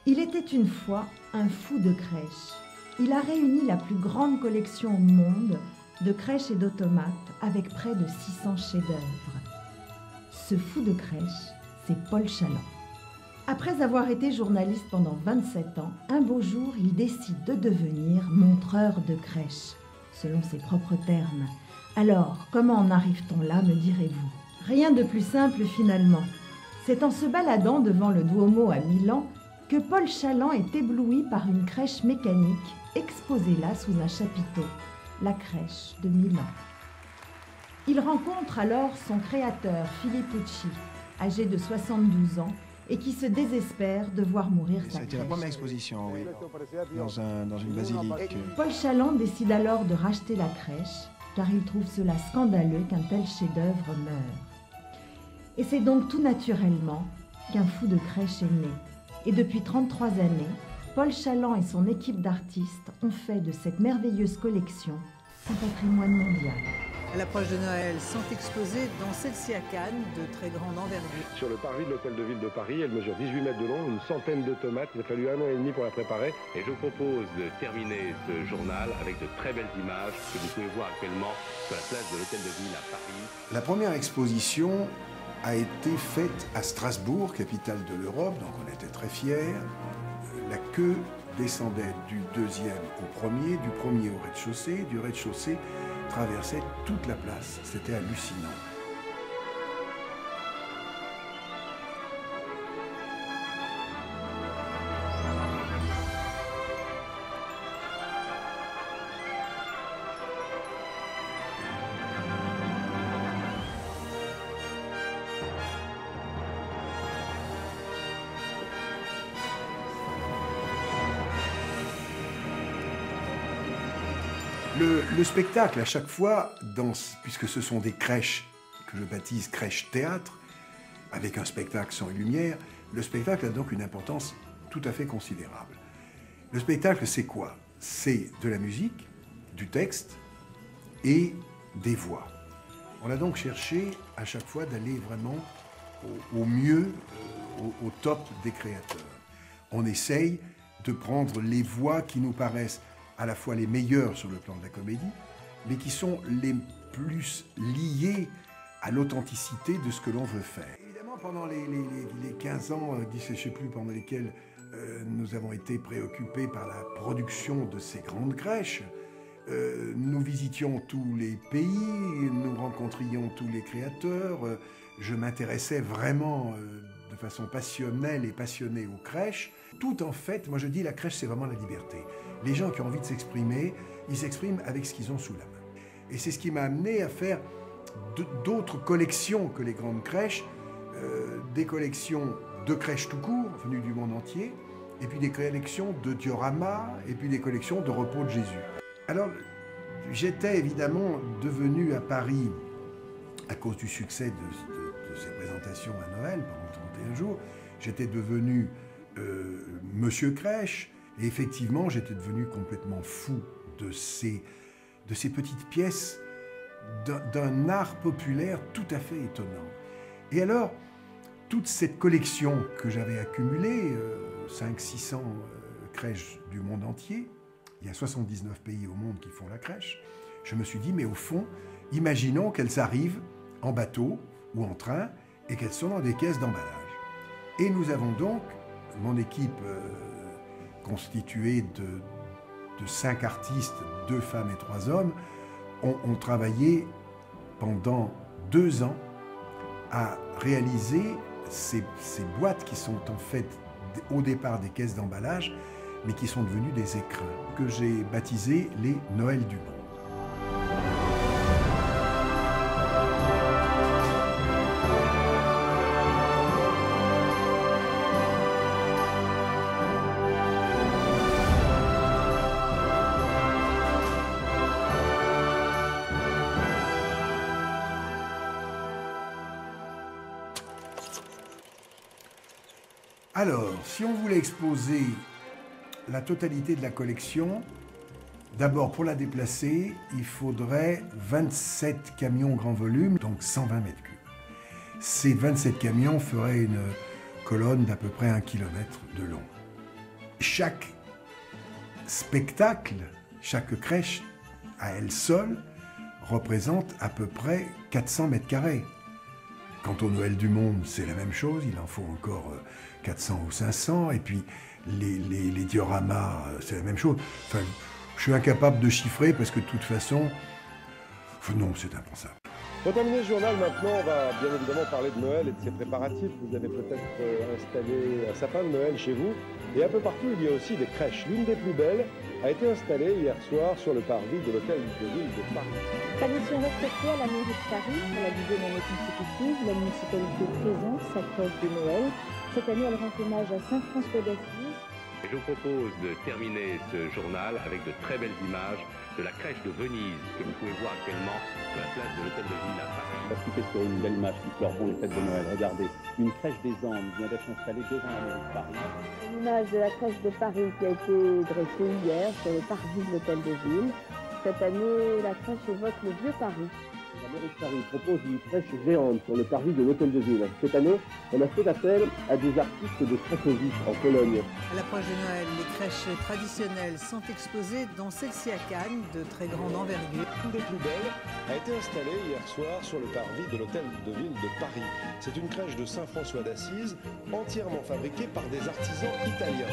Il était une fois un fou de crèche. Il a réuni la plus grande collection au monde de crèches et d'automates avec près de 600 chefs-d'œuvre. Ce fou de crèche, c'est Paul Chaland. Après avoir été journaliste pendant 27 ans, un beau jour, il décide de devenir montreur de crèche, selon ses propres termes. Alors, comment en arrive-t-on là, me direz-vous? Rien de plus simple finalement. C'est en se baladant devant le Duomo à Milan que Paul Chaland est ébloui par une crèche mécanique exposée là sous un chapiteau, la crèche de Milan. Il rencontre alors son créateur, Filippucci, âgé de 72 ans, et qui se désespère de voir mourir sa crèche. C'était la première exposition, oui, dans une basilique. Paul Chaland décide alors de racheter la crèche, car il trouve cela scandaleux qu'un tel chef-d'œuvre meure. Et c'est donc tout naturellement qu'un fou de crèche est né. Et depuis 33 années, Paul Chaland et son équipe d'artistes ont fait de cette merveilleuse collection un patrimoine mondial. À l'approche de Noël, sont exposées dans celle-ci à Cannes de très grande envergure. Sur le parvis de l'hôtel de ville de Paris, elle mesure 18 mètres de long, une centaine de tomates. Il a fallu 1 an et demi pour la préparer. Et je vous propose de terminer ce journal avec de très belles images que vous pouvez voir actuellement sur la place de l'hôtel de ville à Paris. La première exposition a été faite à Strasbourg, capitale de l'Europe, donc on était très fiers. La queue descendait du deuxième au premier, du premier au rez-de-chaussée, du rez-de-chaussée traversait toute la place. C'était hallucinant. Le spectacle, à chaque fois, puisque ce sont des crèches que je baptise crèches-théâtre, avec un spectacle son et lumière, le spectacle a donc une importance tout à fait considérable. Le spectacle, c'est quoi? C'est de la musique, du texte et des voix. On a donc cherché à chaque fois d'aller vraiment au mieux, au top des créateurs. On essaye de prendre les voix qui nous paraissent à la fois les meilleurs sur le plan de la comédie, mais qui sont les plus liés à l'authenticité de ce que l'on veut faire. Évidemment, pendant les 15 ans, 10, je ne sais plus, pendant lesquels nous avons été préoccupés par la production de ces grandes crèches, nous visitions tous les pays, nous rencontrions tous les créateurs, je m'intéressais vraiment de façon passionnelle et passionnée aux crèches. Tout en fait, moi je dis la crèche c'est vraiment la liberté. Les gens qui ont envie de s'exprimer, ils s'expriment avec ce qu'ils ont sous la main. Et c'est ce qui m'a amené à faire d'autres collections que les grandes crèches, des collections de crèches tout court, venues du monde entier, et puis des collections de dioramas, et puis des collections de repos de Jésus. Alors, j'étais évidemment devenu à Paris, à cause du succès de ces présentations à Noël pendant 31 jours, j'étais devenu Monsieur Crèche, et effectivement, j'étais devenu complètement fou de ces petites pièces d'un art populaire tout à fait étonnant. Et alors, toute cette collection que j'avais accumulée, 500-600 crèches du monde entier, il y a 79 pays au monde qui font la crèche, je me suis dit, mais au fond, imaginons qu'elles arrivent en bateau ou en train et qu'elles sont dans des caisses d'emballage. Et nous avons donc, mon équipe constituée de 5 artistes, 2 femmes et 3 hommes, ont travaillé pendant 2 ans à réaliser ces boîtes qui sont en fait au départ des caisses d'emballage, mais qui sont devenues des écrins, que j'ai baptisés les Noëls du monde. Alors, si on voulait exposer la totalité de la collection, D'abord, pour la déplacer, il faudrait 27 camions grand volume, donc 120 mètres cubes. Ces 27 camions feraient une colonne d'à peu près 1 kilomètre de long. Chaque spectacle, chaque crèche, à elle seule, représente à peu près 400 mètres carrés. Quant au Noël du Monde, c'est la même chose, il en faut encore 400 ou 500, et puis les dioramas, c'est la même chose. Enfin, je suis incapable de chiffrer parce que de toute façon, non, c'est impensable. Pour terminer ce journal, maintenant, on va bien évidemment parler de Noël et de ses préparatifs. Vous avez peut-être installé un sapin de Noël chez vous. Et un peu partout, il y a aussi des crèches. L'une des plus belles a été installée hier soir sur le parvis de l'hôtel de ville de Paris. Tradition respectée à la mairie de Paris pour la 10e année consécutive, la municipalité présente sa crèche de Noël. Cette année, elle rend hommage à Saint François d'Assise. Je vous propose de terminer ce journal avec de très belles images de la crèche de Venise que vous pouvez voir actuellement sur la place de l'hôtel de ville à Paris. On va cliquer sur une belle image qui fleurent les fêtes de Noël. Regardez, une crèche des Andes vient d'être installée devant la mairie de Paris. Une image de la crèche de Paris qui a été dressée hier sur le parvis de l'hôtel de ville. Cette année, la crèche évoque le vieux Paris. La mairie de Paris propose une crèche géante sur le parvis de l'hôtel de ville. Cette année, on a fait appel à des artistes de Cracovie, en Pologne. À l'approche de Noël, les crèches traditionnelles sont exposées, dont celle-ci à Cannes, de très grande envergure. Une des plus belles a été installée hier soir sur le parvis de l'hôtel de ville de Paris. C'est une crèche de Saint François d'Assise, entièrement fabriquée par des artisans italiens.